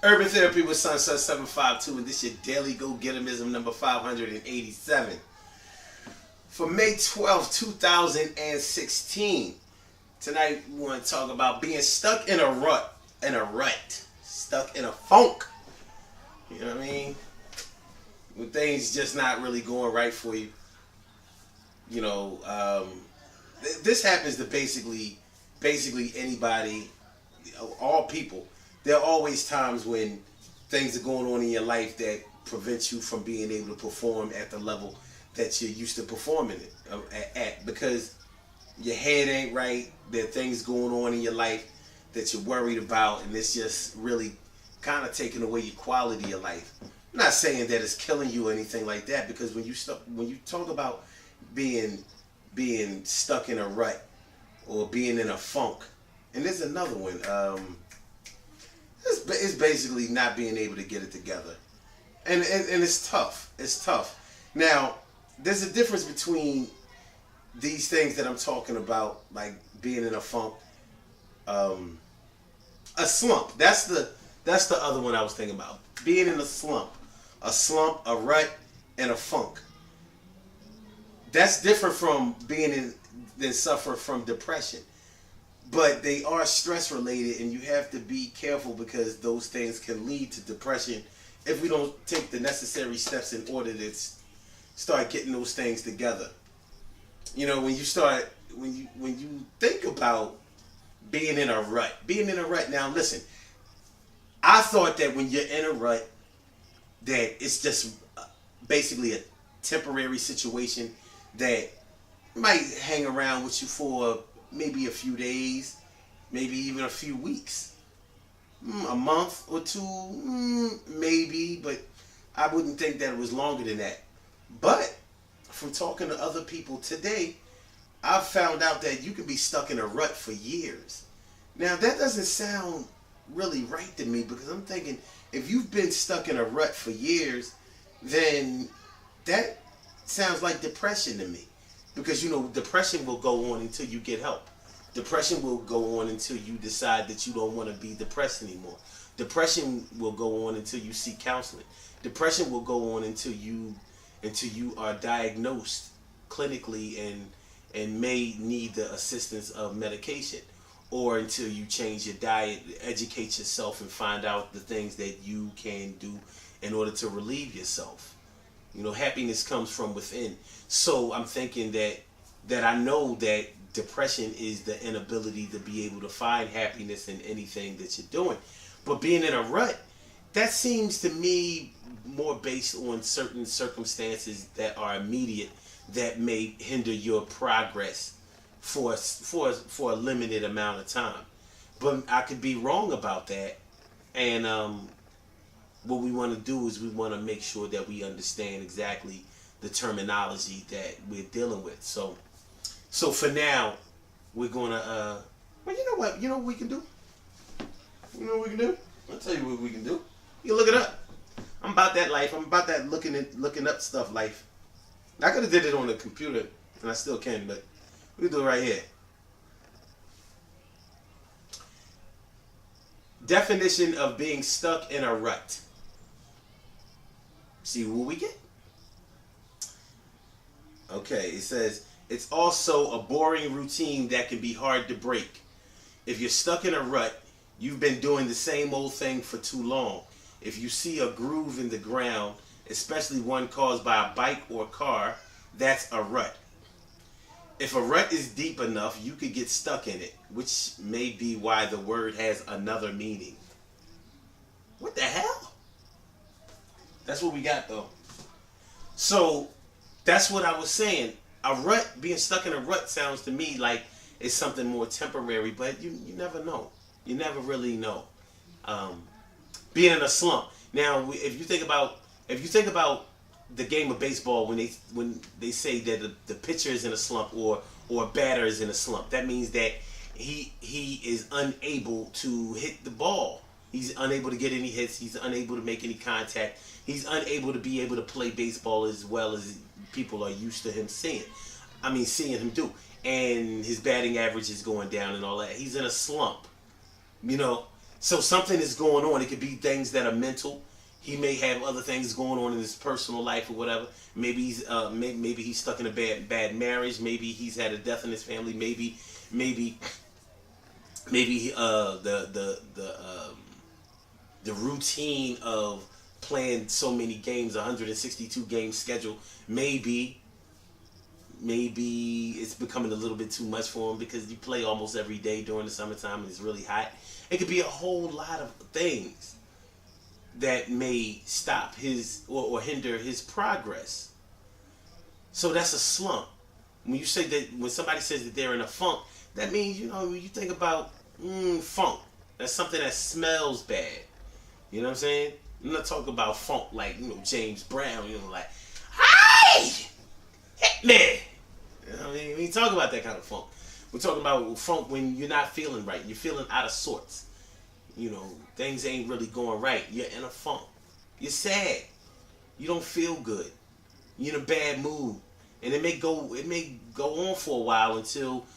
Urban Therapy with Sunset 752, and this is your daily go-getterism number 587 for May 12th, 2016. Tonight we want to talk about being stuck in a rut, stuck in a funk. You know what I mean? When things just not really going right for you. You know, this happens to basically anybody, all people. There are always times when things are going on in your life that prevent you from being able to perform at the level that you're used to performing at because your head ain't right. There are things going on in your life that you're worried about, and it's just really kind of taking away your quality of life. I'm not saying that it's killing you or anything like that, because when you talk about being stuck in a rut or being in a funk, and there's another one. It's basically not being able to get it together, and it's tough. It's tough. Now, there's a difference between these things that I'm talking about, like being in a funk, a slump. That's the other one I was thinking about. Being in a slump, a rut, and a funk. That's different from than suffer from depression. But they are stress related, and you have to be careful because those things can lead to depression if we don't take the necessary steps in order to start getting those things together. You know, when you think about being in a rut. Now listen, I thought that when you're in a rut, that it's just basically a temporary situation that might hang around with you for maybe a few days, maybe even a few weeks, a month or two, maybe, but I wouldn't think that it was longer than that. But from talking to other people today, I've found out that you can be stuck in a rut for years. Now, that doesn't sound really right to me, because I'm thinking if you've been stuck in a rut for years, then that sounds like depression to me. Because, you know, depression will go on until you get help. Depression will go on until you decide that you don't want to be depressed anymore. Depression will go on until you seek counseling. Depression will go on until you are diagnosed clinically and may need the assistance of medication, or until you change your diet, educate yourself, and find out the things that you can do in order to relieve yourself. You know, happiness comes from within. So I'm thinking that I know that depression is the inability to be able to find happiness in anything that you're doing. But being in a rut, that seems to me more based on certain circumstances that are immediate that may hinder your progress for a limited amount of time. But I could be wrong about that. And what we want to do is we want to make sure that we understand exactly the terminology that we're dealing with. So for now, we're gonna well, you know what? You know what we can do? You know what we can do? I'll tell you what we can do. You can look it up. I'm about that life. I'm about that looking up stuff life. I could have did it on the computer, and I still can, but we can do it right here. Definition of being stuck in a rut. See what we get? Okay, it says, it's also a boring routine that can be hard to break. If you're stuck in a rut, you've been doing the same old thing for too long. If you see a groove in the ground, especially one caused by a bike or car, that's a rut. If a rut is deep enough, you could get stuck in it, which may be why the word has another meaning. What the hell? That's what we got, though. So that's what I was saying. A rut, being stuck in a rut, sounds to me like it's something more temporary, but you never know. You never really know. Being in a slump. Now, if you think about the game of baseball, when they say that the pitcher is in a slump or a batter is in a slump, that means that he is unable to hit the ball. He's unable to get any hits. He's unable to make any contact. He's unable to be able to play baseball as well as people are used to him seeing him do. And his batting average is going down and all that. He's in a slump, you know. So something is going on. It could be things that are mental. He may have other things going on in his personal life or whatever. Maybe maybe he's stuck in a bad marriage. Maybe he's had a death in his family. Maybe the routine of playing so many games, 162 game schedule. Maybe it's becoming a little bit too much for him because you play almost every day during the summertime and it's really hot. It could be a whole lot of things that may stop his or hinder his progress. So that's a slump. When you say that, when somebody says that they're in a funk, that means, you think about funk. That's something that smells bad. You know what I'm saying? I'm not talking about funk like, James Brown, like, hey, hit me. You know what I mean? We ain't talking about that kind of funk. We're talking about funk when you're not feeling right. You're feeling out of sorts. Things ain't really going right. You're in a funk. You're sad. You don't feel good. You're in a bad mood. And it may go on for a while until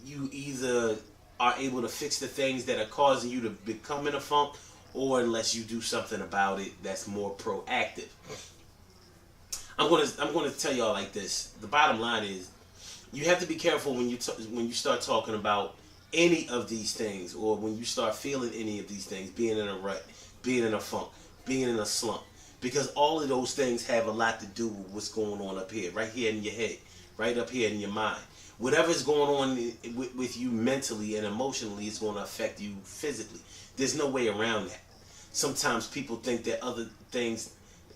you either are able to fix the things that are causing you to become in a funk, or unless you do something about it that's more proactive. I'm gonna tell y'all like this. The bottom line is, you have to be careful when you start talking about any of these things, or when you start feeling any of these things, being in a rut, being in a funk, being in a slump, because all of those things have a lot to do with what's going on up here, right here in your head, right up here in your mind. Whatever's going on with you mentally and emotionally is going to affect you physically. There's no way around that. Sometimes people think that other things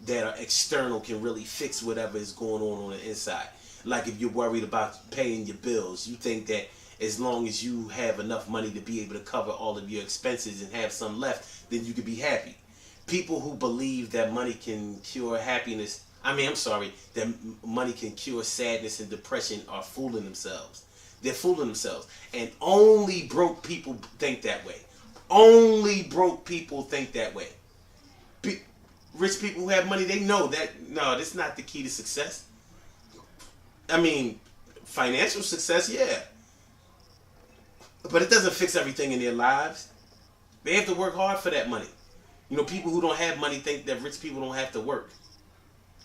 that are external can really fix whatever is going on the inside. Like if you're worried about paying your bills, you think that as long as you have enough money to be able to cover all of your expenses and have some left, then you can be happy. People who believe that money can cure happiness, that money can cure sadness and depression are fooling themselves. They're fooling themselves. And only broke people think that way. Only broke people think that way. Rich people who have money, they know that, no, that's not the key to success. Financial success, yeah. But it doesn't fix everything in their lives. They have to work hard for that money. People who don't have money think that rich people don't have to work.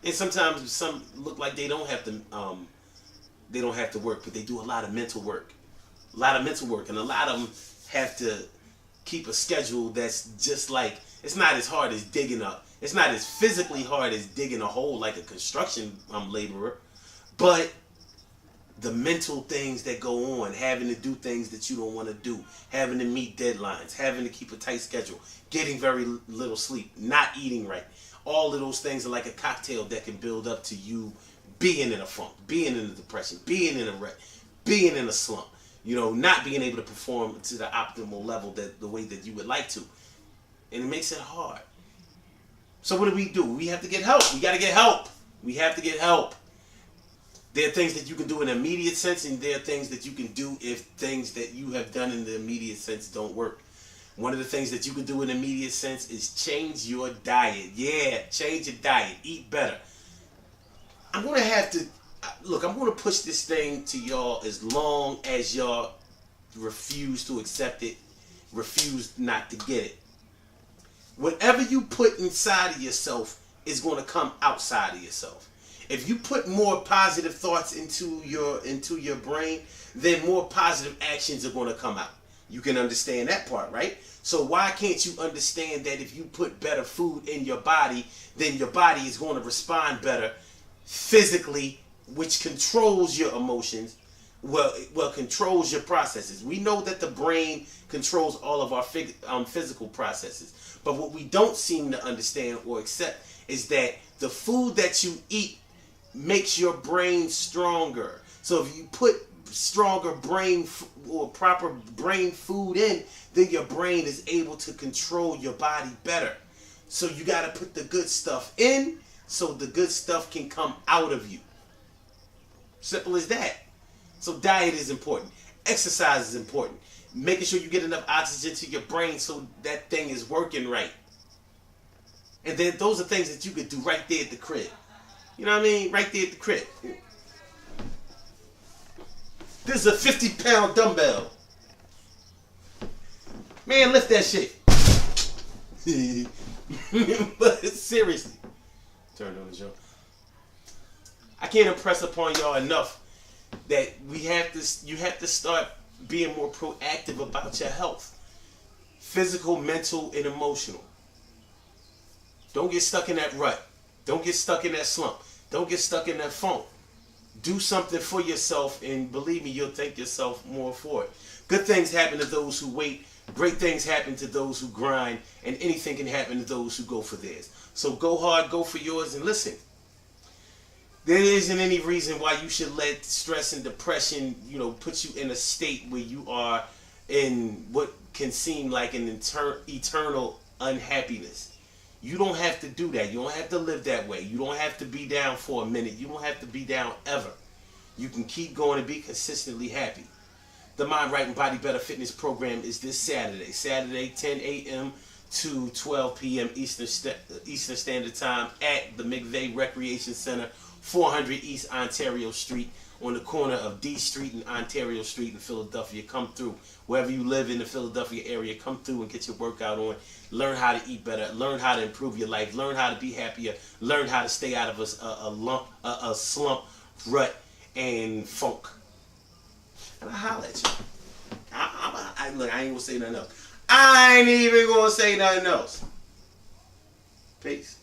And sometimes some look like they don't have to work, but they do a lot of mental work. A lot of mental work. And a lot of them have to keep a schedule that's just like, it's not as hard as digging up. It's not as physically hard as digging a hole like a construction laborer. But the mental things that go on, having to do things that you don't want to do, having to meet deadlines, having to keep a tight schedule, getting very little sleep, not eating right. All of those things are like a cocktail that can build up to you being in a funk, being in a depression, being in a rut, being in a slump, not being able to perform to the optimal level, that the way that you would like to. And it makes it hard. So what do? We have to get help. We got to get help. We have to get help. There are things that you can do in an immediate sense, and there are things that you can do if things that you have done in the immediate sense don't work. One of the things that you can do in the immediate sense is change your diet. Yeah, change your diet. Eat better. I'm going to push this thing to y'all as long as y'all refuse to accept it, refuse not to get it. Whatever you put inside of yourself is going to come outside of yourself. If you put more positive thoughts into your brain, then more positive actions are going to come out. You can understand that part, right? So why can't you understand that if you put better food in your body, then your body is going to respond better physically, which controls your emotions, controls your processes. We know that the brain controls all of our physical processes. But what we don't seem to understand or accept is that the food that you eat makes your brain stronger. So if you put stronger brain or proper brain food in, then your brain is able to control your body better. So you got to put the good stuff in so the good stuff can come out of you. Simple as that. So diet is important. Exercise is important. Making sure you get enough oxygen to your brain so that thing is working right. And then those are things that you could do right there at the crib. You know what I mean? Right there at the crib. This is a 50-pound dumbbell. Man, lift that shit. But seriously, turn on the show. I can't impress upon y'all enough that you have to start being more proactive about your health. Physical, mental, and emotional. Don't get stuck in that rut. Don't get stuck in that slump. Don't get stuck in that funk. Do something for yourself, and believe me, you'll thank yourself more for it. Good things happen to those who wait. Great things happen to those who grind, and anything can happen to those who go for theirs. So go hard, go for yours, and listen. There isn't any reason why you should let stress and depression, put you in a state where you are in what can seem like an eternal unhappiness. You don't have to do that. You don't have to live that way. You don't have to be down for a minute. You don't have to be down ever. You can keep going and be consistently happy. The Mind Right and Body Better Fitness program is this Saturday 10 a.m. to 12 p.m. Eastern Standard Time at the McVeigh Recreation Center, 400 East Ontario Street, on the corner of D Street and Ontario Street in Philadelphia. Come through. Wherever you live in the Philadelphia area, come through and get your workout on. Learn how to eat better. Learn how to improve your life. Learn how to be happier. Learn how to stay out of a slump, rut, and funk. And I holler at you. Look, I ain't gonna say nothing else. I ain't even gonna say nothing else. Peace.